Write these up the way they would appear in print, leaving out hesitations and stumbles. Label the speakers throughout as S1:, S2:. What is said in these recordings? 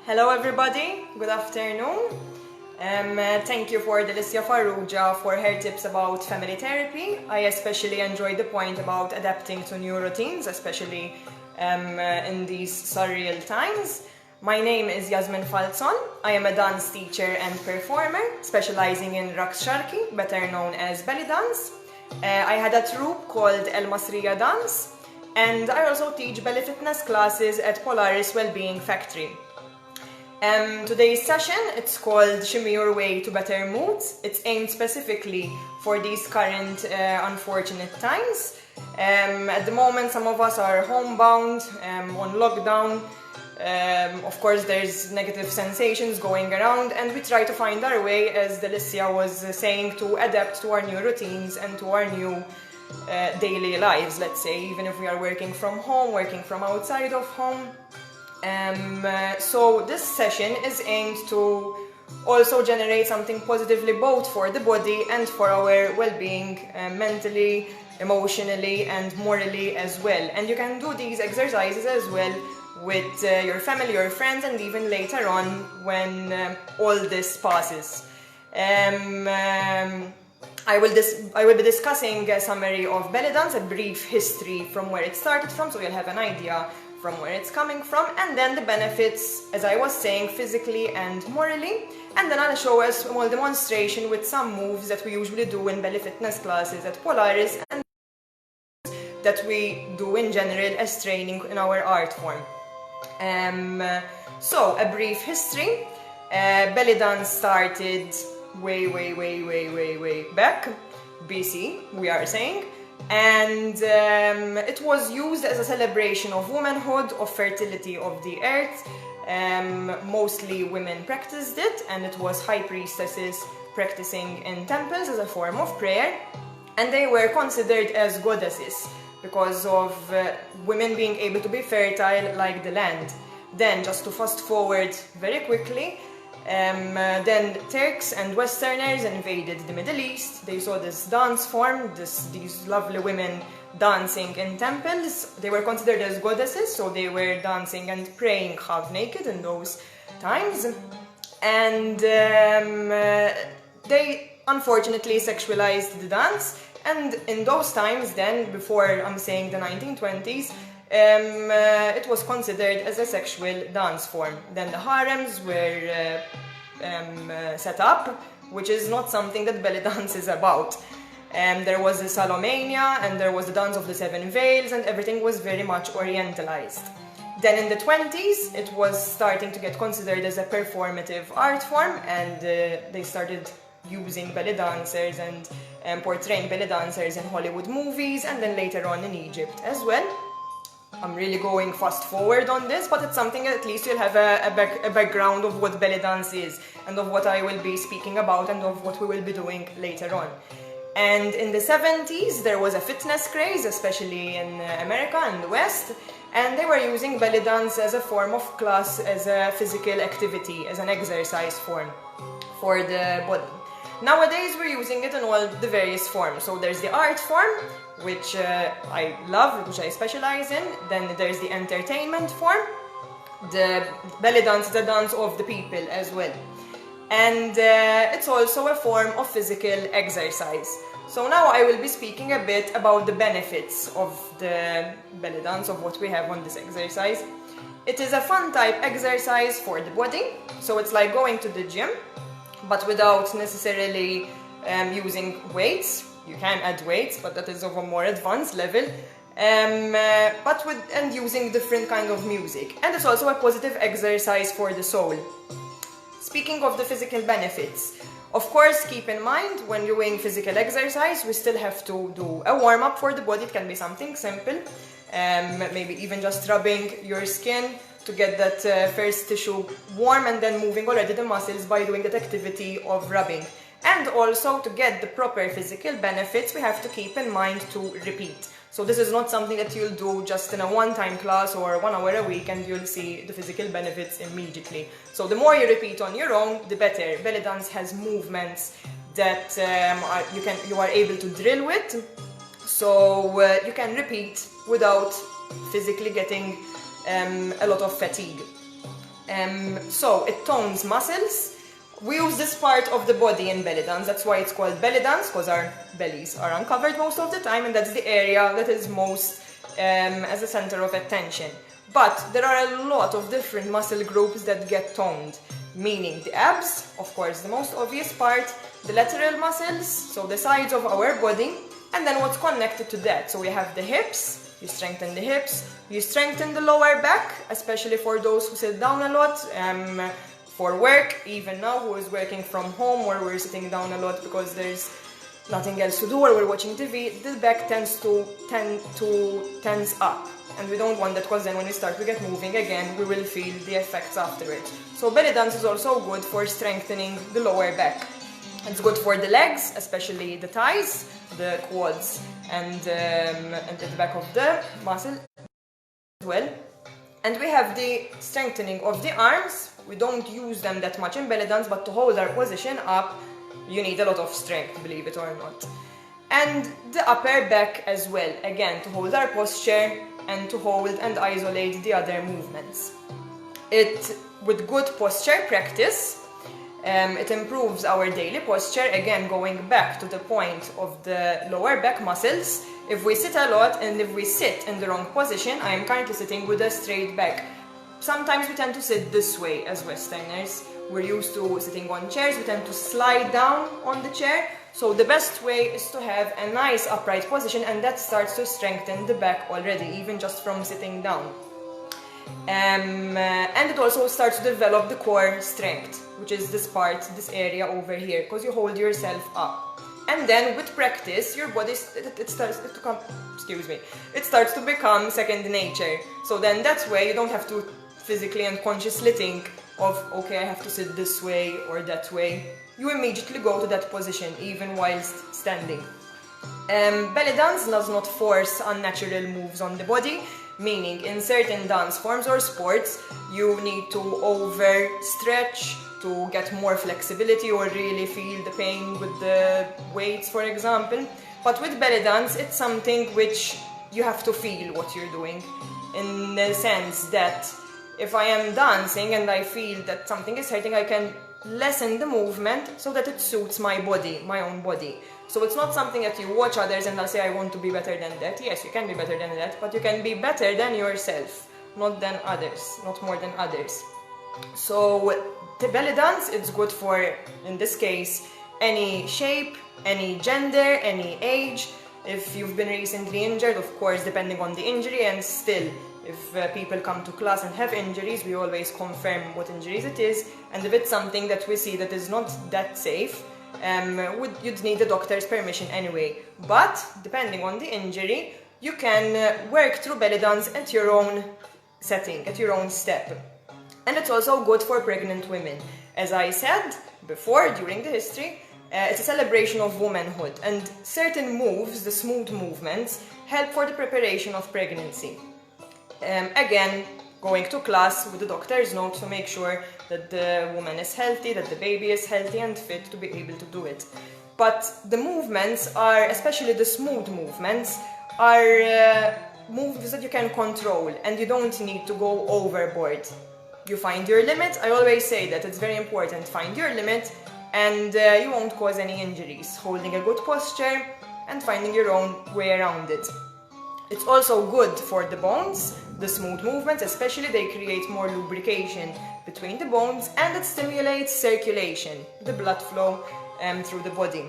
S1: Hello everybody, good afternoon. Thank you for Delicia Farrugia for her tips about family therapy. I especially enjoyed the point about adapting to new routines, especially in these surreal times. My name is Yasmin Falzon. I am a dance teacher and performer, specializing in Raqs Sharqi, better known as belly dance. I had a troupe called El Masriya Dance, and I also teach belly fitness classes at Polaris Wellbeing Factory. Today's session, it's called Shimmy Your Way to Better Moods. It's aimed specifically for these current unfortunate times. At the moment, some of us are homebound, on lockdown. Of course, there's negative sensations going around, and we try to find our way, as Delicia was saying, to adapt to our new routines and to our new daily lives, let's say, even if we are working from home, working from outside of home. So this session is aimed to also generate something positively both for the body and for our well-being, mentally, emotionally and morally as well. And you can do these exercises as well with your family, your friends, and even later on when all this passes. I will be discussing a summary of belly dance, a brief history from where it started from, so you'll have an idea from where it's coming from, and then the benefits, as I was saying, physically and morally. And then I'll show a small demonstration with some moves that we usually do in belly fitness classes at Polaris and that we do in general as training in our art form. So, a brief history. Belly dance started way back, BC, we are saying. And it was used as a celebration of womanhood, of fertility of the earth. Mostly women practiced it, and it was high priestesses practicing in temples as a form of prayer. And they were considered as goddesses because of women being able to be fertile like the land. Then, just to fast forward very quickly, then Turks and Westerners invaded the Middle East. They saw this dance form, these lovely women dancing in temples. They were considered as goddesses, so they were dancing and praying half naked in those times. And they unfortunately sexualized the dance. And in those times then, before I'm saying the 1920s, it was considered as a sexual dance form. Then the harems were set up, which is not something that belly dance is about. There was the Salomania, and there was the dance of the seven veils, and everything was very much orientalized. Then in the 20s, it was starting to get considered as a performative art form, and they started using belly dancers and portraying belly dancers in Hollywood movies, and then later on in Egypt as well. I'm really going fast forward on this, but it's something at least you'll have a background of what belly dance is, and of what I will be speaking about, and of what we will be doing later on. And in the 70s, there was a fitness craze, especially in America and the West, and they were using belly dance as a form of class, as a physical activity, as an exercise form for the body. Nowadays, we're using it in all the various forms. So there's the art form, which I love, which I specialize in. Then there's the entertainment form. The belly dance is a dance of the people as well. And it's also a form of physical exercise. So now I will be speaking a bit about the benefits of the belly dance, of what we have on this exercise. It is a fun type exercise for the body. So it's like going to the gym, but without necessarily using weights. You can add weights, but that is of a more advanced level. And using different kind of music. And it's also a positive exercise for the soul. Speaking of the physical benefits, of course, keep in mind when doing physical exercise, we still have to do a warm-up for the body. It can be something simple, maybe even just rubbing your skin to get that first tissue warm, and then moving already the muscles by doing that activity of rubbing. And also, to get the proper physical benefits, we have to keep in mind to repeat. So this is not something that you'll do just in a one-time class or 1 hour a week and you'll see the physical benefits immediately. So the more you repeat on your own, the better. Belly dance has movements that you are able to drill with, so you can repeat without physically getting a lot of fatigue. So it tones muscles. We use this part of the body in belly dance. That's why it's called belly dance, because our bellies are uncovered most of the time, and that's the area that is most as a center of attention. But there are a lot of different muscle groups that get toned, meaning the abs, of course, the most obvious part, the lateral muscles, so the sides of our body, and then what's connected to that. So we have the hips, you strengthen the hips, you strengthen the lower back, especially for those who sit down a lot, for work, even now, who is working from home, or we're sitting down a lot because there's nothing else to do, or we're watching TV, the back tends to tense up. And we don't want that, because then when we start to get moving again, we will feel the effects after it. So belly dance is also good for strengthening the lower back. It's good for the legs, especially the thighs, the quads, and at the back of the muscle as well. And we have the strengthening of the arms. We don't use them that much in belly dance, but to hold our position up, you need a lot of strength, believe it or not. And the upper back as well, again, to hold our posture and to hold and isolate the other movements. With good posture practice, it improves our daily posture, again going back to the point of the lower back muscles. If we sit a lot and if we sit in the wrong position, I am currently sitting with a straight back. Sometimes we tend to sit this way as Westerners. We're used to sitting on chairs, we tend to slide down on the chair. So the best way is to have a nice upright position, and that starts to strengthen the back already, even just from sitting down. And it also starts to develop the core strength, which is this part, this area over here, because you hold yourself up. And then with practice, your body it starts to become second nature. So then that's where you don't have to physically and consciously think of, okay, I have to sit this way or that way. You immediately go to that position, even whilst standing. Belly dance does not force unnatural moves on the body, meaning in certain dance forms or sports, you need to overstretch to get more flexibility or really feel the pain with the weights, for example. But with belly dance, it's something which you have to feel what you're doing, in the sense that if I am dancing and I feel that something is hurting, I can lessen the movement so that it suits my body, my own body. So it's not something that you watch others and they'll say, I want to be better than that. Yes, you can be better than that, but you can be better than yourself, not than others, not more than others. So the belly dance, it's good for, in this case, any shape, any gender, any age. If you've been recently injured, of course, depending on the injury, and still, if people come to class and have injuries, we always confirm what injuries it is, and if it's something that we see that is not that safe, you'd need the doctor's permission anyway. But, depending on the injury, you can work through belly dance at your own setting, at your own step. And it's also good for pregnant women. As I said before, during the history, it's a celebration of womanhood, and certain moves, the smooth movements, help for the preparation of pregnancy. Again, going to class with the doctor's note to make sure that the woman is healthy, that the baby is healthy and fit to be able to do it. But the movements are, especially the smooth movements, are moves that you can control and you don't need to go overboard. You find your limit. I always say that it's very important. Find your limit and you won't cause any injuries. Holding a good posture and finding your own way around it. It's also good for the bones, the smooth movements, especially they create more lubrication between the bones and it stimulates circulation, the blood flow through the body.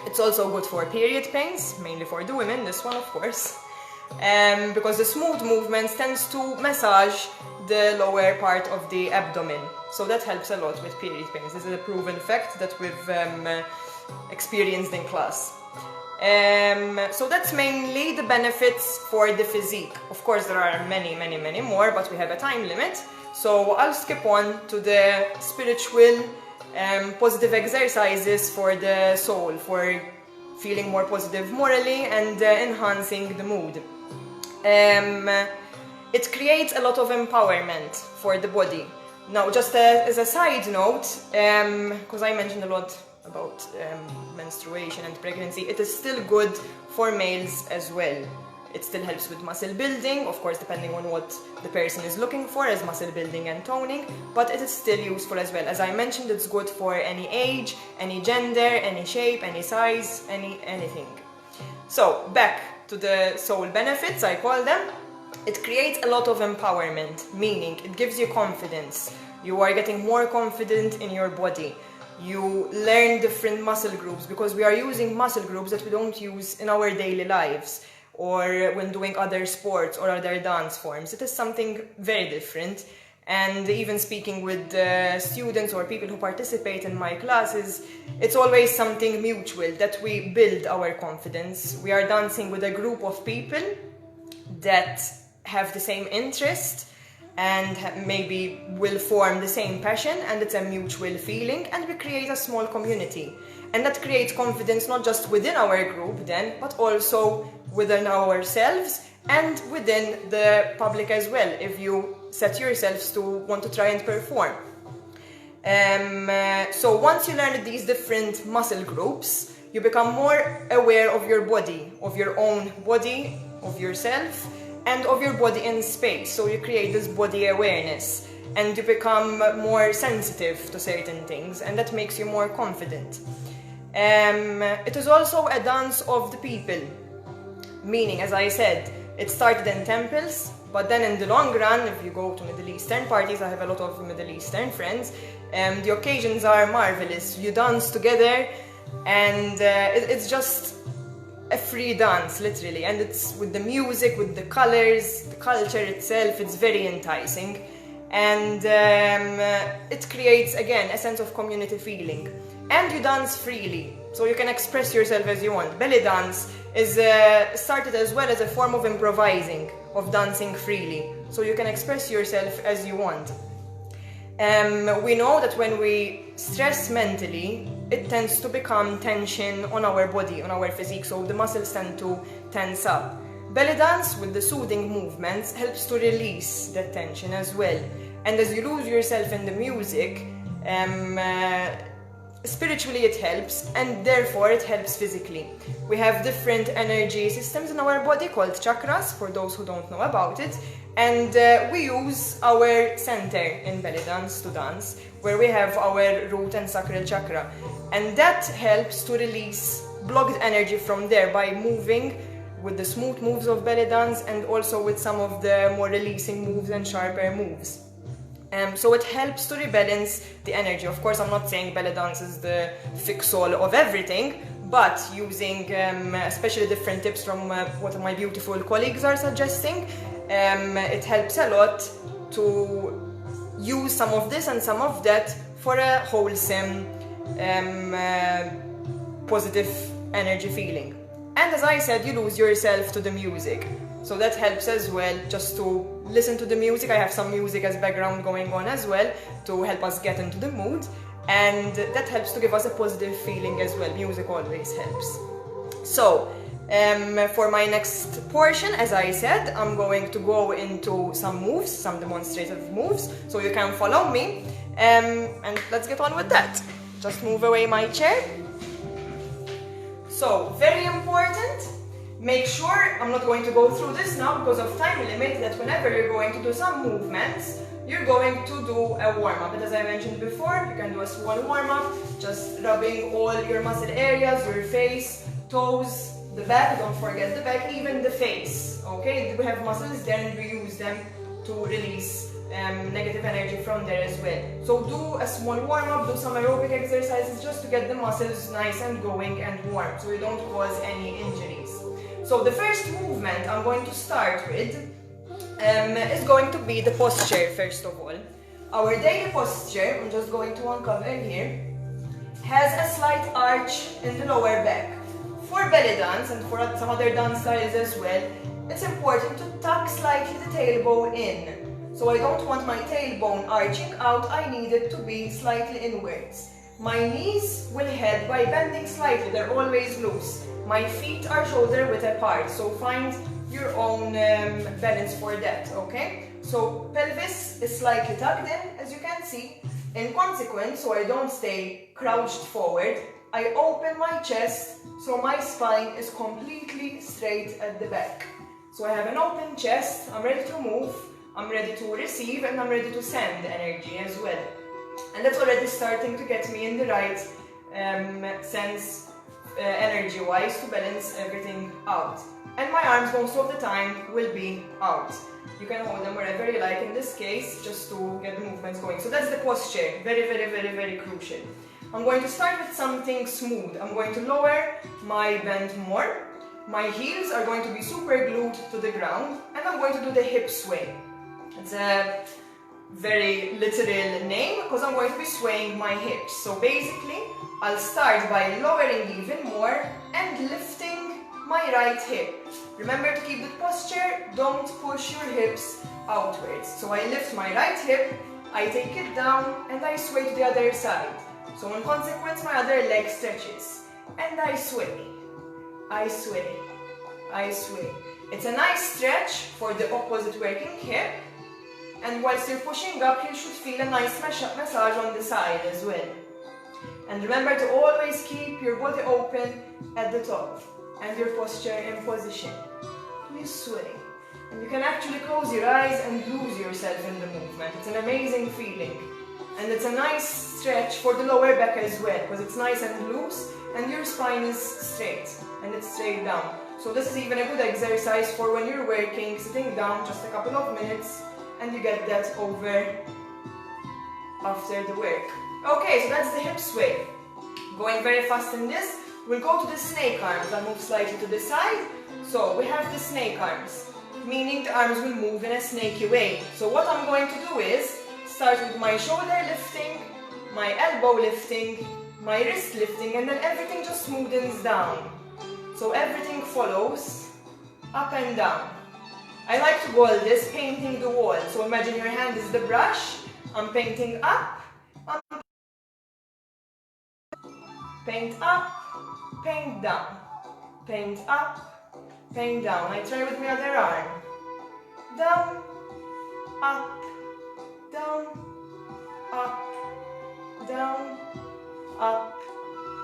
S1: It's also good for period pains, mainly for the women, this one of course, because the smooth movements tends to massage the lower part of the abdomen, so that helps a lot with period pains. This is a proven fact that we've experienced in class. So that's mainly the benefits for the physique. Of course there are many more, but we have a time limit, so I'll skip on to the spiritual positive exercises for the soul, for feeling more positive morally and enhancing the mood. It creates a lot of empowerment for the body. Now, just as a side note, because I mentioned a lot about menstruation and pregnancy, it is still good for males as well. It still helps with muscle building, of course depending on what the person is looking for as muscle building and toning, but it is still useful as well. As I mentioned, it's good for any age, any gender, any shape, any size, anything. So back to the soul benefits, I call them. It creates a lot of empowerment, meaning it gives you confidence. You are getting more confident in your body. You learn different muscle groups because we are using muscle groups that we don't use in our daily lives or when doing other sports or other dance forms. It is something very different. And even speaking with students or people who participate in my classes, it's always something mutual that we build our confidence. We are dancing with a group of people that have the same interest and maybe will form the same passion, and it's a mutual feeling, and we create a small community. And that creates confidence not just within our group then, but also within ourselves and within the public as well, if you set yourselves to want to try and perform. So once you learn these different muscle groups, you become more aware of your body, of your own body, of yourself, and of your body in space. So you create this body awareness and you become more sensitive to certain things, and that makes you more confident. It is also a dance of the people, meaning, as I said, it started in temples, but then in the long run, if you go to Middle Eastern parties, I have a lot of Middle Eastern friends, the occasions are marvelous. You dance together and it's just a free dance, literally, and it's with the music, with the colors, the culture itself, it's very enticing, and it creates, again, a sense of community feeling. And you dance freely, so you can express yourself as you want. Belly dance is started as well as a form of improvising, of dancing freely, so you can express yourself as you want. We know that when we stress mentally, it tends to become tension on our body, on our physique, so the muscles tend to tense up. Belly dance with the soothing movements helps to release that tension as well. And as you lose yourself in the music, spiritually it helps, and therefore it helps physically. We have different energy systems in our body called chakras, for those who don't know about it, and we use our center in belly dance to dance, where we have our root and sacral chakra, and that helps to release blocked energy from there by moving with the smooth moves of belly dance and also with some of the more releasing moves and sharper moves. So it helps to rebalance the energy. Of course, I'm not saying belly dance is the fix-all of everything, but using especially different tips from what my beautiful colleagues are suggesting, it helps a lot to use some of this and some of that for a wholesome, positive energy feeling. And as I said, you lose yourself to the music. So that helps as well, just to listen to the music. I have some music as background going on as well to help us get into the mood, and that helps to give us a positive feeling as well. Music always helps. So for my next portion, as I said, I'm going to go into some moves, some demonstrative moves, so you can follow me, and let's get on with that. Just move away my chair. So, very important, make sure, I'm not going to go through this now because of time limit, that whenever you're going to do some movements, you're going to do a warm-up. And as I mentioned before, you can do a small warm-up, just rubbing all your muscle areas, your face, toes, the back, don't forget the back, even the face, okay? We have muscles there and we use them to release negative energy from there as well. So do a small warm-up, do some aerobic exercises just to get the muscles nice and going and warm, so you don't cause any injuries. So the first movement I'm going to start with is going to be the posture, first of all. Our daily posture, I'm just going to uncover here, has a slight arch in the lower back. For belly dance and for some other dance styles as well, it's important to tuck slightly the tailbone in. So I don't want my tailbone arching out, I need it to be slightly inwards. My knees will head by bending slightly, they're always loose. My feet are shoulder width apart, so find your own balance for that, okay? So pelvis is slightly tucked in, as you can see. In consequence, so I don't stay crouched forward, I open my chest, so my spine is completely straight at the back. So I have an open chest, I'm ready to move, I'm ready to receive, and I'm ready to send energy as well. And that's already starting to get me in the right sense, energy-wise, to balance everything out. And my arms most of the time will be out. You can hold them wherever you like in this case, just to get the movements going. So that's the posture, very, very, very, very crucial. I'm going to start with something smooth. I'm going to lower my bend more. My heels are going to be super glued to the ground, and I'm going to do the hip sway. It's a very literal name because I'm going to be swaying my hips. So basically, I'll start by lowering even more and lifting my right hip. Remember to keep the posture, don't push your hips outwards. So I lift my right hip, I take it down, and I sway to the other side. So in consequence, my other leg stretches. And I sway, I sway, I sway. It's a nice stretch for the opposite working hip. And whilst you're pushing up, you should feel a nice massage on the side as well. And remember to always keep your body open at the top and your posture in position. You sway. And you can actually close your eyes and lose yourself in the movement. It's an amazing feeling. And it's a nice stretch for the lower back as well, because it's nice and loose and your spine is straight and it's straight down. So this is even a good exercise for when you're working, sitting down just a couple of minutes, and you get that over after the work. Okay, so that's the hip sway. Going very fast in this, we'll go to the snake arms. I'll move slightly to the side. So we have the snake arms, meaning the arms will move in a snaky way. So what I'm going to do is start with my shoulder lifting, my elbow lifting, my wrist lifting, and then everything just smoothens down. So everything follows up and down. I like to call this painting the wall. So imagine your hand is the brush. I'm painting up, paint up, paint down, paint up, paint down. I try with my other arm. Down, up, down, up, down, up,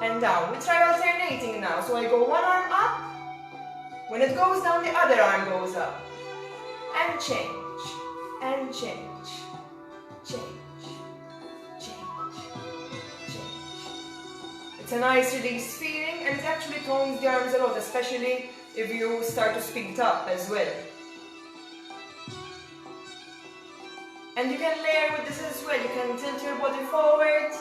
S1: and down. We try alternating now. So I go one arm up. When it goes down, the other arm goes up. And change, and change, change, change, change. It's a nice release feeling, and it actually tones the arms a lot, especially if you start to speed up as well. And you can layer with this as well. You can tilt your body forward,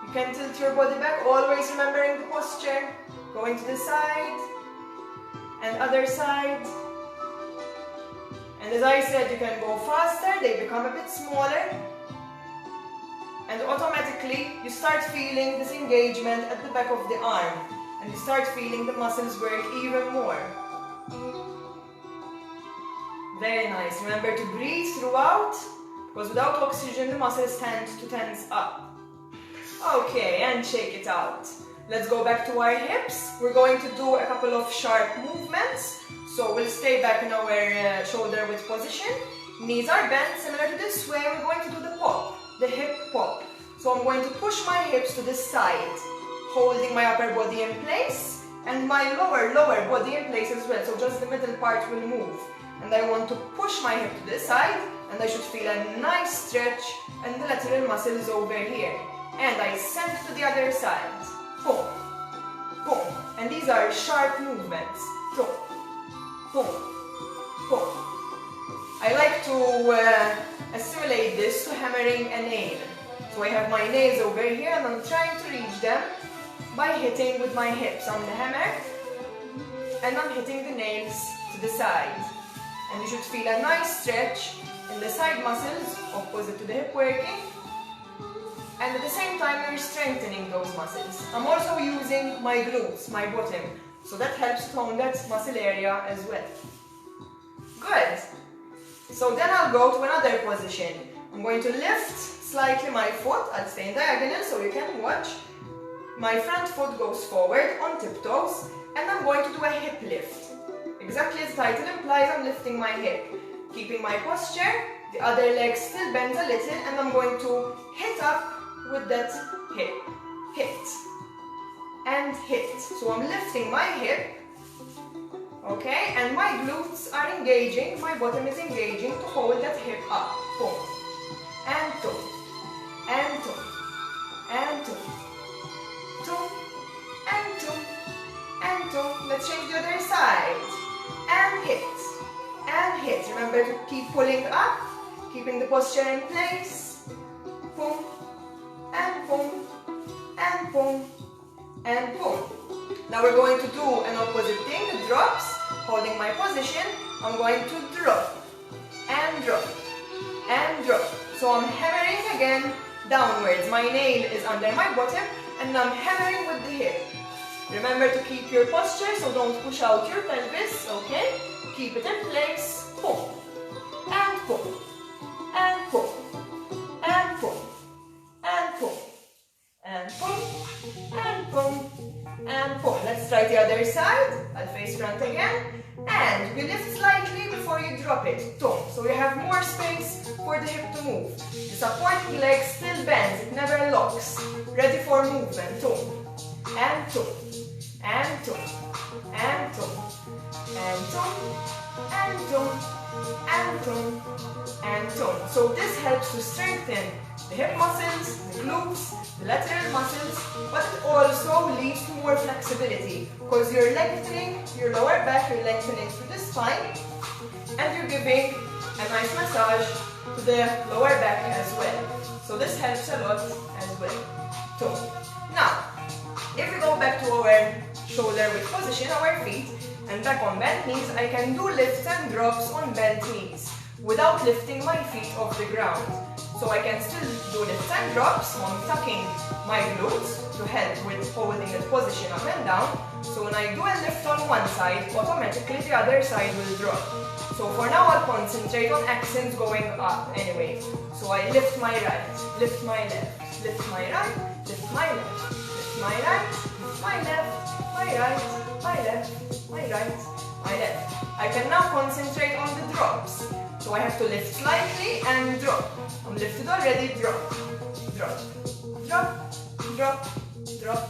S1: you can tilt your body back, always remembering the posture, going to the side, and other side. And as I said, you can go faster, they become a bit smaller. And automatically, you start feeling this engagement at the back of the arm. And you start feeling the muscles work even more. Very nice. Remember to breathe throughout, because without oxygen, the muscles tend to tense up. Okay, and shake it out. Let's go back to our hips. We're going to do a couple of sharp movements. So we'll stay back in our shoulder width position. Knees are bent, similar to this way. We're going to do the pop, the hip pop. So I'm going to push my hips to the side, holding my upper body in place, and my lower body in place as well. So just the middle part will move. And I want to push my hip to the side, and I should feel a nice stretch and the lateral muscles over here. And I send it to the other side. Boom, boom. And these are sharp movements. Boom, boom, boom. I like to assimilate this to hammering a nail. So I have my nails over here and I'm trying to reach them by hitting with my hips on the hammer, and I'm hitting the nails to the side. And you should feel a nice stretch in the side muscles opposite to the hip working. And at the same time, you're strengthening those muscles. I'm also using my glutes, my bottom, so that helps tone that muscle area as well. Good. So then I'll go to another position. I'm going to lift slightly my foot. I'll stay in diagonal so you can watch. My front foot goes forward on tiptoes, and I'm going to do a hip lift. Exactly as the title implies, I'm lifting my hip, keeping my posture, the other leg still bends a little, and I'm going to hit up with that hip, hit, and hit. So I'm lifting my hip, Okay, and my glutes are engaging, my bottom is engaging to hold that hip up. Boom. And two. And two. And two. Two. And two. And two. Let's change the other side. And hit. And hit. Remember to keep pulling up, keeping the posture in place. Boom. And boom. And boom. And boom. Now we're going to do an opposite thing, the drops. Holding my position, I'm going to drop. And drop. And drop. So I'm hammering again downwards. My nail is under my bottom and I'm hammering with the hip. Remember to keep your posture, so don't push out your pelvis, okay? Keep it in place. Boom. And boom. And boom. And boom. And boom. And boom. And boom. And boom. Let's try the other side. I'll face front again. And we lift slightly before you drop it. Boom. So we have more space for the hip to move. The supporting leg still bends. It never locks. Ready for movement. Boom. And boom. And boom. And boom. And boom. And boom. And boom. And boom. So this helps to strengthen the hip muscles, the glutes, the lateral muscles, but it also leads to more flexibility because you're lengthening your lower back, you're lengthening through the spine, and you're giving a nice massage to the lower back as well. So this helps a lot as well. So now, if we go back to our shoulder width position, our feet, and back on bent knees, I can do lifts and drops on bent knees without lifting my feet off the ground. So I can still do lifts and drops. So I'm tucking my glutes to help with holding the position up and down. So when I do a lift on one side, automatically the other side will drop. So for now I'll concentrate on accents going up anyway. So I lift my right, lift my left, lift my right, lift my left, lift my right, my left, my right, my left, my right, my left. I can now concentrate on the drops. So I have to lift slightly and drop. I'm lifted already, drop, drop, drop, drop, drop,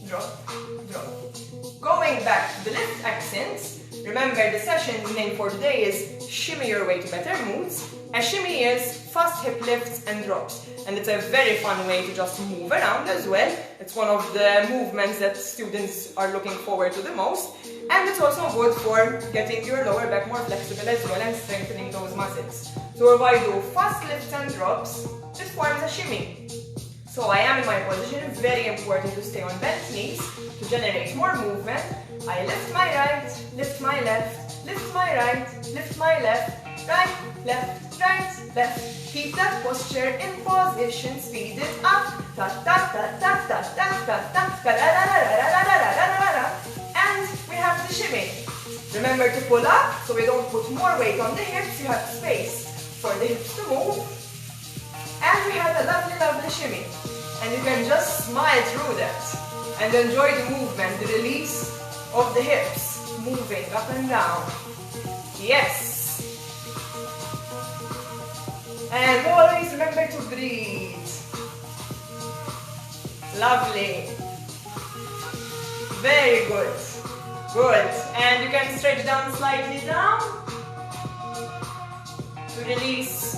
S1: drop, drop. Going back to the lift accents, remember the session's name for today is Shimmy Your Way to Better Moods. A shimmy is fast hip lifts and drops, and it's a very fun way to just move around as well. It's one of the movements that students are looking forward to the most, and it's also good for getting your lower back more flexible as well and strengthening those muscles. So if I do fast lifts and drops, this forms a shimmy. So I am in my position, very important to stay on bent knees to generate more movement. I lift my right, lift my left, lift my right, lift my left, right, left, right, left. Keep that posture in position, speed it up. Ta ta ta ta ta ta ta ta ta la la la la la la la la. And we have the shimmy. Remember to pull up so we don't put more weight on the hips. You have space for the hips to move. And we have a lovely, lovely shimmy. And you can just smile through that and enjoy the movement, the release of the hips, moving up and down. Yes. And always remember to breathe. Lovely. Very good. Good. And you can stretch down slightly down to release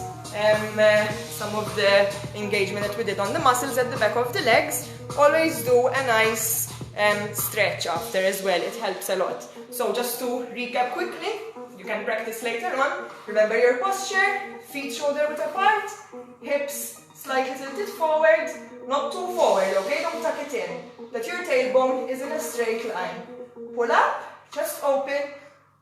S1: some of the engagement that we did on the muscles at the back of the legs. Always do a nice stretch after as well. It helps a lot. So just to recap quickly, you can practice later on. Remember your posture, feet shoulder width apart, hips slightly tilted forward, not too forward, okay? Don't tuck it in. That your tailbone is in a straight line. Pull up, chest open.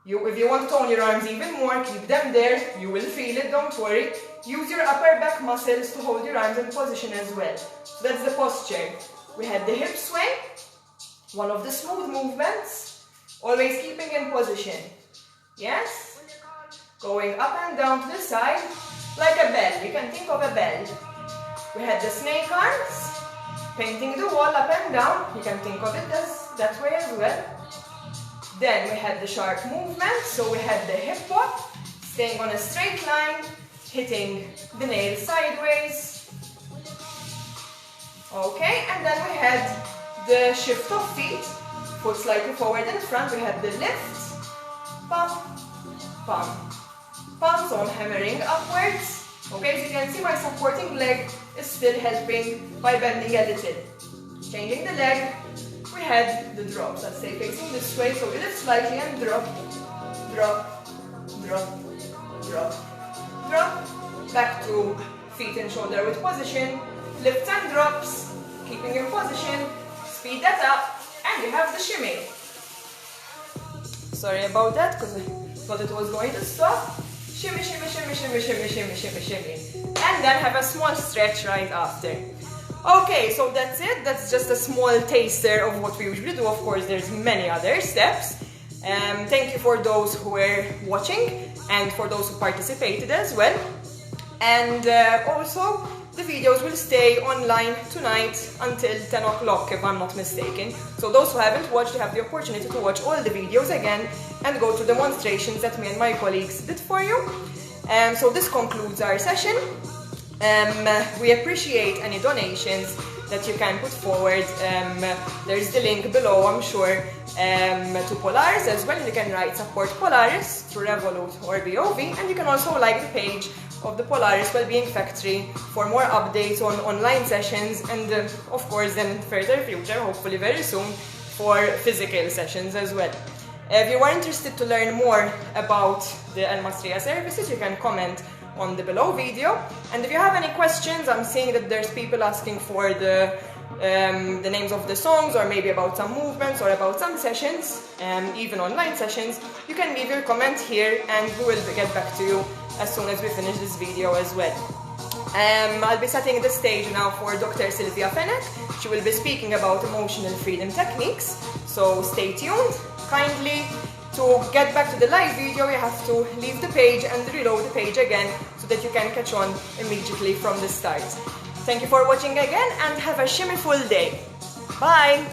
S1: If you want to tone your arms even more, keep them there. You will feel it, don't worry. Use your upper back muscles to hold your arms in position as well. So that's the posture. We had the hip swing, one of the smooth movements, always keeping in position. Yes? Going up and down to the side, like a bell. You can think of a bell. We had the snake arms, painting the wall up and down. You can think of it that way as well. Then we had the sharp movement, so we had the hip hop, staying on a straight line, hitting the nail sideways. Okay, and then we had the shift of feet, foot slightly forward in front. We had the lift, pump, pump, pump. So I'm hammering upwards. Okay, so you can see my supporting leg is still helping by bending a little. Changing the leg, we had the drops. I'll stay facing this way, so we lift slightly and drop, drop, drop, drop, drop. Back to feet and shoulder width position. Lifts and drops, keeping your position. Speed that up, and you have the shimmy. Sorry about that, because I thought it was going to stop. Shimmy, shimmy, shimmy, shimmy, shimmy, shimmy, shimmy, shimmy. And then have a small stretch right after. Okay, so that's it. That's just a small taster of what we usually do. Of course, there's many other steps. Thank you for those who were watching and for those who participated as well. And also, the videos will stay online tonight until 10 o'clock, if I'm not mistaken. So those who haven't watched have the opportunity to watch all the videos again and go to demonstrations that me and my colleagues did for you. So this concludes our session. We appreciate any donations that you can put forward. There's the link below, I'm sure, to Polaris as well. You can write support Polaris through Revolut or BOV, and you can also like the page of the Polaris Wellbeing Factory for more updates on online sessions and of course in further future, hopefully very soon, for physical sessions as well. If you are interested to learn more about the Al-Masriya services, you can comment on the below video. And if you have any questions, I'm seeing that there's people asking for the names of the songs, or maybe about some movements or about some sessions, even online sessions, you can leave your comment here and we will get back to you as soon as we finish this video as well. I'll be setting the stage now for Dr. Sylvia Fenech. She will be speaking about emotional freedom techniques, so stay tuned. Kindly, to get back to the live video, you have to leave the page and reload the page again so that you can catch on immediately from the start. Thank you for watching again and have a shimmyful day. Bye!